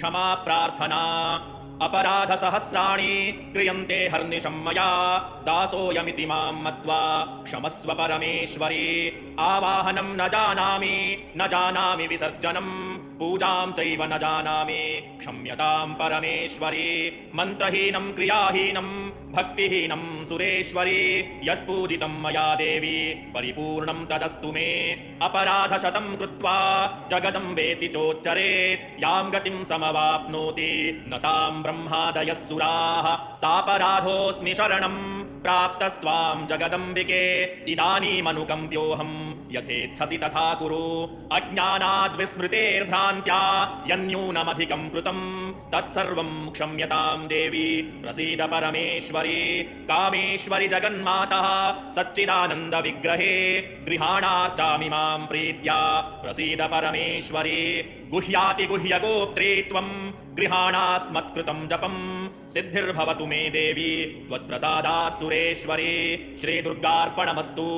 क्षमा प्रार्थना अपराध सहस्राणि क्रियन्ते हर्निशं मया दासोऽयमिति मां मत्वा क्षमस्व परमेश्वरी आवाहनं न जानामि विसर्जनं पूजां चैव न जानामि क्षम्यतां परमेश्वरी मन्त्रहीनं क्रियाहीनं भक्तिहीनं सुरेश्वरी यत्पूजितं मया देवी परिपूर्णं तदस्तु मे अपराधशतं कृत्वा जगदम्बेति चोच्चरेत् यां गतिं समवाप्नोति न तां ब्रह्मादयः सुराः सापराधोऽस्मि शरणं प्राप्तस्त्वां जगदम्बिके इदानीमनुकम्प्योऽहं यथेच्छसि तथा कुरु अज्ञानाद्विस्मृतेर्भ्रान्त्या यन्यूनमधिकं कृतं तत्सर्वं क्षम्यतां देवी प्रसीद परमेश्वरी कामेश्वरि जगन्मातः सच्चिदानन्दविग्रहे गृहाणार्चामि मां प्रीत्या प्रसीद परमेश्वरी गुह्यातिगुह्यगोप्त्री त्वं गृहाणास्मत्कृतं जपं सिद्धिर्भवतु मे देवी त्वत्प्रसादात् सुरेश्वरी श्रीदुर्गार्पणमस्तु।